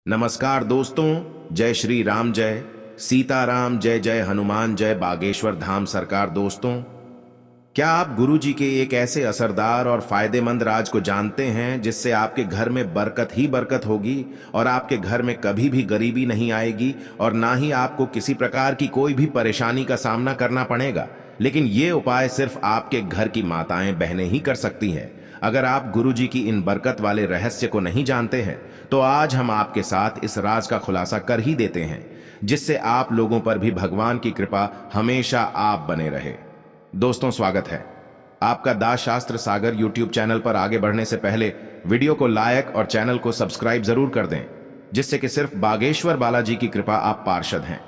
नमस्कार दोस्तों, जय श्री राम, जय सीताराम, जय जय हनुमान, जय बागेश्वर धाम सरकार। दोस्तों, क्या आप गुरु जी के एक ऐसे असरदार और फायदेमंद राज को जानते हैं जिससे आपके घर में बरकत ही बरकत होगी और आपके घर में कभी भी गरीबी नहीं आएगी और ना ही आपको किसी प्रकार की कोई भी परेशानी का सामना करना पड़ेगा। लेकिन ये उपाय सिर्फ आपके घर की माताएं बहनें ही कर सकती हैं। अगर आप गुरु जी की इन बरकत वाले रहस्य को नहीं जानते हैं तो आज हम आपके साथ इस राज का खुलासा कर ही देते हैं, जिससे आप लोगों पर भी भगवान की कृपा हमेशा आप बने रहे। दोस्तों, स्वागत है आपका दास शास्त्र सागर यूट्यूब चैनल पर। आगे बढ़ने से पहले वीडियो को लाइक और चैनल को सब्सक्राइब जरूर कर दें, जिससे कि सिर्फ बागेश्वर बालाजी की कृपा आप पार्षद हैं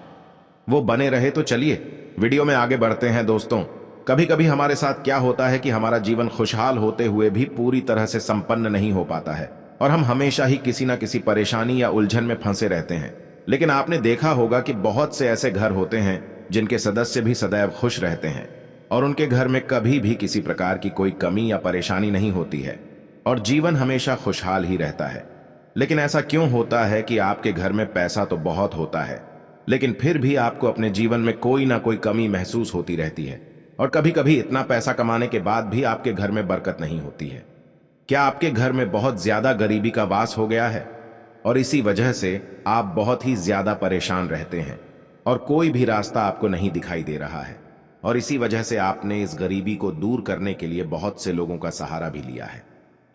वो बने रहे। तो चलिए वीडियो में आगे बढ़ते हैं। दोस्तों, कभी कभी हमारे साथ क्या होता है कि हमारा जीवन खुशहाल होते हुए भी पूरी तरह से संपन्न नहीं हो पाता है और हम हमेशा ही किसी ना किसी परेशानी या उलझन में फंसे रहते हैं। लेकिन आपने देखा होगा कि बहुत से ऐसे घर होते हैं जिनके सदस्य भी सदैव खुश रहते हैं और उनके घर में कभी भी किसी प्रकार की कोई कमी या परेशानी नहीं होती है और जीवन हमेशा खुशहाल ही रहता है। लेकिन ऐसा क्यों होता है कि आपके घर में पैसा तो बहुत होता है, लेकिन फिर भी आपको अपने जीवन में कोई ना कोई कमी महसूस होती रहती है और कभी कभी इतना पैसा कमाने के बाद भी आपके घर में बरकत नहीं होती है? क्या आपके घर में बहुत ज्यादा गरीबी का वास हो गया है और इसी वजह से आप बहुत ही ज्यादा परेशान रहते हैं और कोई भी रास्ता आपको नहीं दिखाई दे रहा है और इसी वजह से आपने इस गरीबी को दूर करने के लिए बहुत से लोगों का सहारा भी लिया है,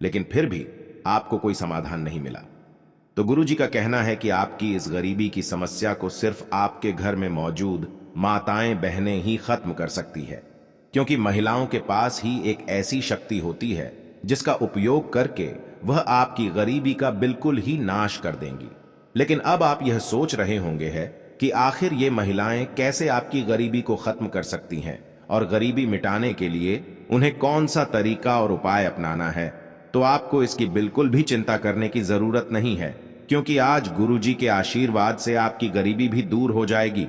लेकिन फिर भी आपको कोई समाधान नहीं मिला? तो गुरु जी का कहना है कि आपकी इस गरीबी की समस्या को सिर्फ आपके घर में मौजूद माताएं बहनें ही खत्म कर सकती है, क्योंकि महिलाओं के पास ही एक ऐसी शक्ति होती है जिसका उपयोग करके वह आपकी गरीबी का बिल्कुल ही नाश कर देंगी। लेकिन अब आप यह सोच रहे होंगे है कि आखिर ये महिलाएं कैसे आपकी गरीबी को खत्म कर सकती हैं और गरीबी मिटाने के लिए उन्हें कौन सा तरीका और उपाय अपनाना है। तो आपको इसकी बिल्कुल भी चिंता करने की जरूरत नहीं है, क्योंकि आज गुरु जी के आशीर्वाद से आपकी गरीबी भी दूर हो जाएगी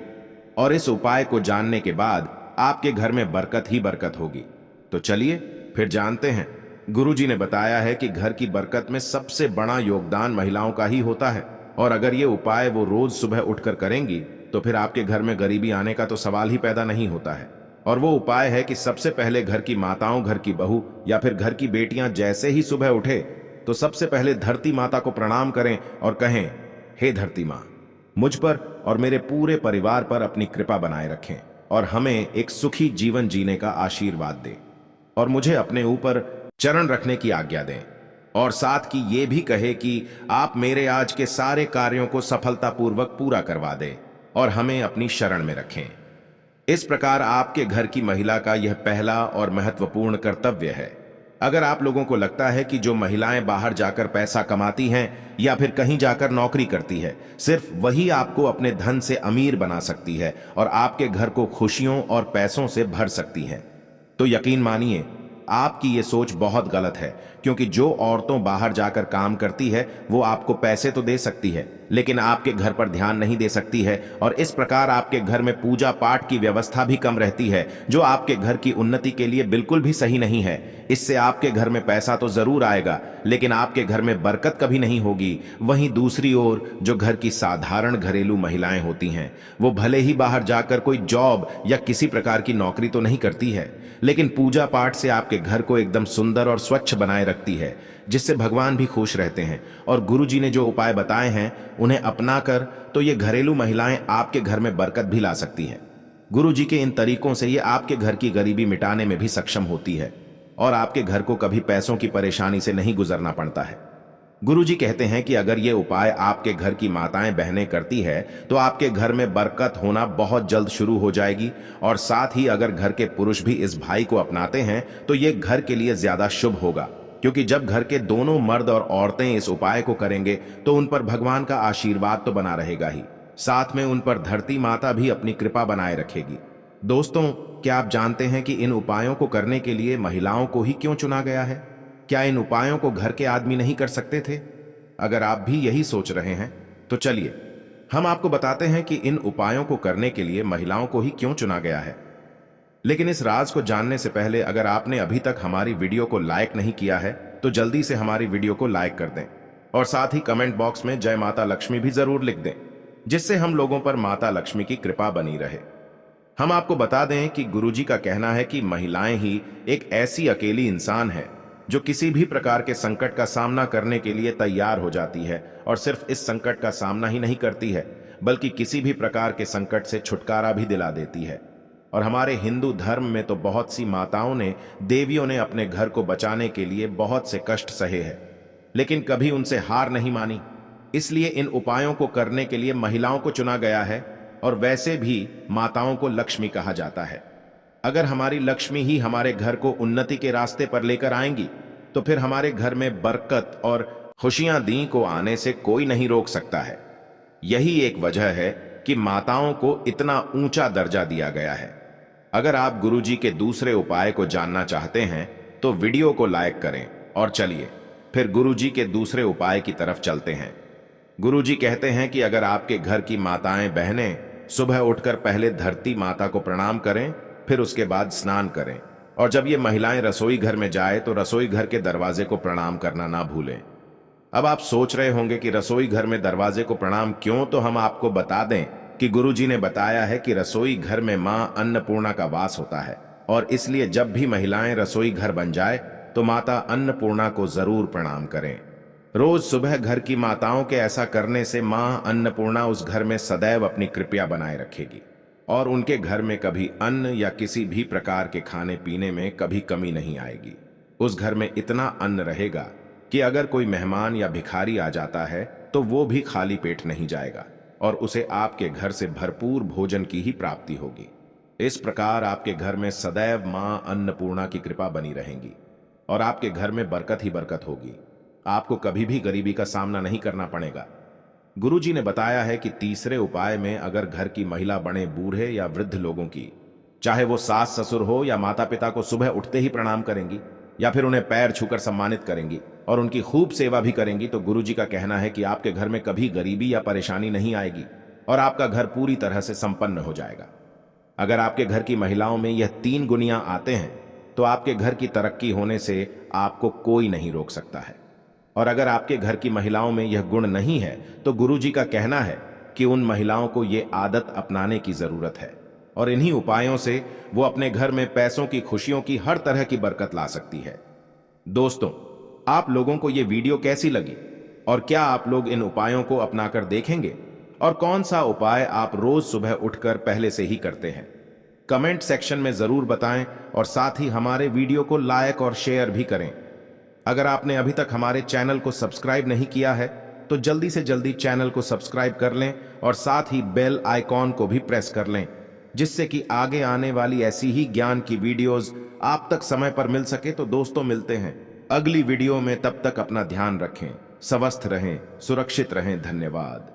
और इस उपाय को जानने के बाद आपके घर में बरकत ही बरकत होगी। तो चलिए फिर जानते हैं। गुरु जी ने बताया है कि घर की बरकत में सबसे बड़ा योगदान महिलाओं का ही होता है और अगर ये उपाय वो रोज सुबह उठकर करेंगी तो फिर आपके घर में गरीबी आने का तो सवाल ही पैदा नहीं होता है। और वो उपाय है कि सबसे पहले घर की माताओं, घर की बहू या फिर घर की बेटियां जैसे ही सुबह उठे तो सबसे पहले धरती माता को प्रणाम करें और कहें, हे धरती माँ, मुझ पर और मेरे पूरे परिवार पर अपनी कृपा बनाए रखें और हमें एक सुखी जीवन जीने का आशीर्वाद दें और मुझे अपने ऊपर चरण रखने की आज्ञा दें। और साथ की ये भी कहे कि आप मेरे आज के सारे कार्यों को सफलतापूर्वक पूरा करवा दें और हमें अपनी शरण में रखें। इस प्रकार आपके घर की महिला का यह पहला और महत्वपूर्ण कर्तव्य है। अगर आप लोगों को लगता है कि जो महिलाएं बाहर जाकर पैसा कमाती हैं या फिर कहीं जाकर नौकरी करती है, सिर्फ वही आपको अपने धन से अमीर बना सकती है और आपके घर को खुशियों और पैसों से भर सकती है, तो यकीन मानिए आपकी ये सोच बहुत गलत है। क्योंकि जो औरतों बाहर जाकर काम करती है वो आपको पैसे तो दे सकती है, लेकिन आपके घर पर ध्यान नहीं दे सकती है और इस प्रकार आपके घर में पूजा पाठ की व्यवस्था भी कम रहती है, जो आपके घर की उन्नति के लिए बिल्कुल भी सही नहीं है। इससे आपके घर में पैसा तो जरूर आएगा, लेकिन आपके घर में बरकत कभी नहीं होगी। वहीं दूसरी ओर जो घर की साधारण घरेलू महिलाएं होती हैं, वो भले ही बाहर जाकर कोई जॉब या किसी प्रकार की नौकरी तो नहीं करती है, लेकिन पूजा पाठ से आपके घर को एकदम सुंदर और स्वच्छ बनाए रखती है, जिससे भगवान भी खुश रहते हैं। और गुरु जी ने जो उपाय बताए हैं उन्हें अपनाकर तो ये घरेलू महिलाएं आपके घर में बरकत भी ला सकती हैं। गुरु जी के इन तरीकों से ये आपके घर की गरीबी मिटाने में भी सक्षम होती है और आपके घर को कभी पैसों की परेशानी से नहीं गुजरना पड़ता है। गुरु जी कहते हैं कि अगर ये उपाय आपके घर की माताएं बहनें करती है तो आपके घर में बरकत होना बहुत जल्द शुरू हो जाएगी और साथ ही अगर घर के पुरुष भी इस भाई को अपनाते हैं तो ये घर के लिए ज्यादा शुभ होगा, क्योंकि जब घर के दोनों मर्द और औरतें इस उपाय को करेंगे तो उन पर भगवान का आशीर्वाद तो बना रहेगा ही, साथ में उन पर धरती माता भी अपनी कृपा बनाए रखेगी। दोस्तों, क्या आप जानते हैं कि इन उपायों को करने के लिए महिलाओं को ही क्यों चुना गया है? क्या इन उपायों को घर के आदमी नहीं कर सकते थे? अगर आप भी यही सोच रहे हैं तो चलिए हम आपको बताते हैं कि इन उपायों को करने के लिए महिलाओं को ही क्यों चुना गया है। लेकिन इस राज को जानने से पहले अगर आपने अभी तक हमारी वीडियो को लाइक नहीं किया है तो जल्दी से हमारी वीडियो को लाइक कर दें और साथ ही कमेंट बॉक्स में जय माता लक्ष्मी भी जरूर लिख दें, जिससे हम लोगों पर माता लक्ष्मी की कृपा बनी रहे। हम आपको बता दें कि गुरुजी का कहना है कि महिलाएं ही एक ऐसी अकेली इंसान है जो किसी भी प्रकार के संकट का सामना करने के लिए तैयार हो जाती है, और सिर्फ इस संकट का सामना ही नहीं करती है बल्कि किसी भी प्रकार के संकट से छुटकारा भी दिला देती है। और हमारे हिंदू धर्म में तो बहुत सी माताओं ने, देवियों ने अपने घर को बचाने के लिए बहुत से कष्ट सहे हैं, लेकिन कभी उनसे हार नहीं मानी। इसलिए इन उपायों को करने के लिए महिलाओं को चुना गया है, और वैसे भी माताओं को लक्ष्मी कहा जाता है। अगर हमारी लक्ष्मी ही हमारे घर को उन्नति के रास्ते पर लेकर आएंगी तो फिर हमारे घर में बरकत और खुशियां दी को आने से कोई नहीं रोक सकता है। यही एक वजह है कि माताओं को इतना ऊंचा दर्जा दिया गया है। अगर आप गुरुजी के दूसरे उपाय को जानना चाहते हैं तो वीडियो को लाइक करें, और चलिए फिर गुरुजी के दूसरे उपाय की तरफ चलते हैं। गुरुजी कहते हैं कि अगर आपके घर की माताएं बहनें सुबह उठकर पहले धरती माता को प्रणाम करें, फिर उसके बाद स्नान करें, और जब ये महिलाएं रसोई घर में जाए तो रसोई घर के दरवाजे को प्रणाम करना ना भूलें। अब आप सोच रहे होंगे कि रसोई घर में दरवाजे को प्रणाम क्यों, तो हम आपको बता दें कि गुरुजी ने बताया है कि रसोई घर में मां अन्नपूर्णा का वास होता है, और इसलिए जब भी महिलाएं रसोई घर बन जाए तो माता अन्नपूर्णा को जरूर प्रणाम करें। रोज सुबह घर की माताओं के ऐसा करने से मां अन्नपूर्णा उस घर में सदैव अपनी कृपा बनाए रखेगी, और उनके घर में कभी अन्न या किसी भी प्रकार के खाने पीने में कभी कमी नहीं आएगी। उस घर में इतना अन्न रहेगा कि अगर कोई मेहमान या भिखारी आ जाता है तो वो भी खाली पेट नहीं जाएगा, और उसे आपके घर से भरपूर भोजन की ही प्राप्ति होगी। इस प्रकार आपके घर में सदैव मां अन्नपूर्णा की कृपा बनी रहेगी, और आपके घर में बरकत ही बरकत होगी। आपको कभी भी गरीबी का सामना नहीं करना पड़ेगा। गुरुजी ने बताया है कि तीसरे उपाय में अगर घर की महिला बड़े बूढ़े या वृद्ध लोगों की, चाहे वो सास ससुर हो या माता पिता को सुबह उठते ही प्रणाम करेंगी या फिर उन्हें पैर छूकर सम्मानित करेंगी और उनकी खूब सेवा भी करेंगी, तो गुरुजी का कहना है कि आपके घर में कभी गरीबी या परेशानी नहीं आएगी और आपका घर पूरी तरह से संपन्न हो जाएगा। अगर आपके घर की महिलाओं में यह 3 गुणियां आते हैं तो आपके घर की तरक्की होने से आपको कोई नहीं रोक सकता है। और अगर आपके घर की महिलाओं में यह गुण नहीं है तो गुरुजी का कहना है कि उन महिलाओं को यह आदत अपनाने की जरूरत है, और इन्हीं उपायों से वो अपने घर में पैसों की, खुशियों की, हर तरह की बरकत ला सकती है। दोस्तों, आप लोगों को यह वीडियो कैसी लगी, और क्या आप लोग इन उपायों को अपनाकर देखेंगे, और कौन सा उपाय आप रोज सुबह उठकर पहले से ही करते हैं? कमेंट सेक्शन में जरूर बताएं, और साथ ही हमारे वीडियो को लाइक और शेयर भी करें। अगर आपने अभी तक हमारे चैनल को सब्सक्राइब नहीं किया है तो जल्दी से जल्दी चैनल को सब्सक्राइब कर लें, और साथ ही बेल आइकॉन को भी प्रेस कर लें, जिससे कि आगे आने वाली ऐसी ही ज्ञान की वीडियोस आप तक समय पर मिल सके। तो दोस्तों, मिलते हैं अगली वीडियो में। तब तक अपना ध्यान रखें, स्वस्थ रहें, सुरक्षित रहें। धन्यवाद।